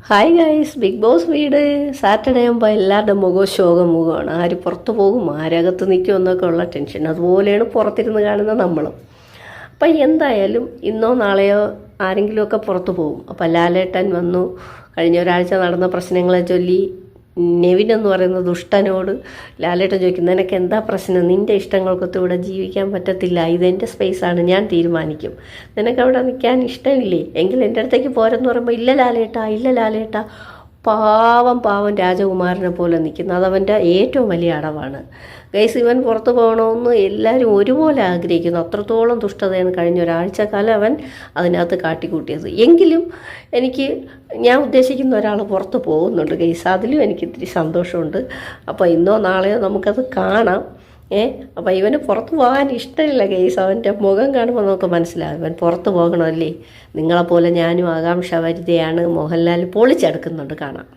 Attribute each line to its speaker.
Speaker 1: Hi guys, big boss വീട് Saturday ആകുമ്പോൾ എല്ലാവരുടെ മുഖവും ശോകമുഖമാണ്. ആര് പുറത്ത് പോകും, ആരകത്ത് നിൽക്കും എന്നൊക്കെ ഉള്ള ടെൻഷൻ. അതുപോലെയാണ് പുറത്തിരുന്ന് കാണുന്ന നമ്മളും. അപ്പം എന്തായാലും ഇന്നോ നാളെയോ ആരെങ്കിലുമൊക്കെ പുറത്ത് പോകും. അപ്പം ലാലേട്ടൻ വന്നു. കഴിഞ്ഞ ഒരാഴ്ച നടന്ന പ്രശ്നങ്ങളെ ചൊല്ലി നെവിൻ എന്ന് പറയുന്ന ദുഷ്ടനോട് ലാലേട്ടൻ ചോദിക്കും, നിനക്ക് എന്താ പ്രശ്നം? നിൻ്റെ ഇഷ്ടങ്ങൾക്കൊത്ത് ഇവിടെ ജീവിക്കാൻ പറ്റത്തില്ല, ഇതെൻ്റെ സ്പേസാണ്, ഞാൻ തീരുമാനിക്കും. നിനക്കവിടെ നിൽക്കാൻ ഇഷ്ടമില്ലേ എങ്കിൽ എൻ്റെ അടുത്തേക്ക് പോരെന്ന് പറയുമ്പോൾ ഇല്ല ലാലേട്ടാ. പാവം രാജകുമാരനെ പോലെ നിൽക്കുന്നു. അതവൻ്റെ ഏറ്റവും വലിയ അടവാണ്. ഗൈസ്, ഇവൻ പുറത്ത് പോകണമെന്ന് എല്ലാവരും ഒരുപോലെ ആഗ്രഹിക്കുന്നു. അത്രത്തോളം ദുഷ്ടതയാണ് കഴിഞ്ഞ ഒരാഴ്ചക്കാലം അവൻ അതിനകത്ത് കാട്ടിക്കൂട്ടിയത്. എങ്കിലും ഞാൻ ഉദ്ദേശിക്കുന്ന ഒരാൾ പുറത്ത് പോകുന്നുണ്ട് ഗൈസ്, അതിലും എനിക്ക് ഇത്തിരി സന്തോഷമുണ്ട്. അപ്പോൾ ഇന്നോ നാളെയോ നമുക്കത് കാണാം. അപ്പം ഇവന് പുറത്ത് പോകാൻ ഇഷ്ടമില്ല ഗൈസ്. അവൻ്റെ മുഖം കാണുമ്പോൾ നമുക്ക് മനസ്സിലാകും ഇവൻ പുറത്ത് പോകണമല്ലേ. നിങ്ങളെപ്പോലെ ഞാനും ആകാംക്ഷ വരുതയാണ്. മോഹൻലാൽ പൊളിച്ചെടുക്കുന്നുണ്ട്, കാണാം.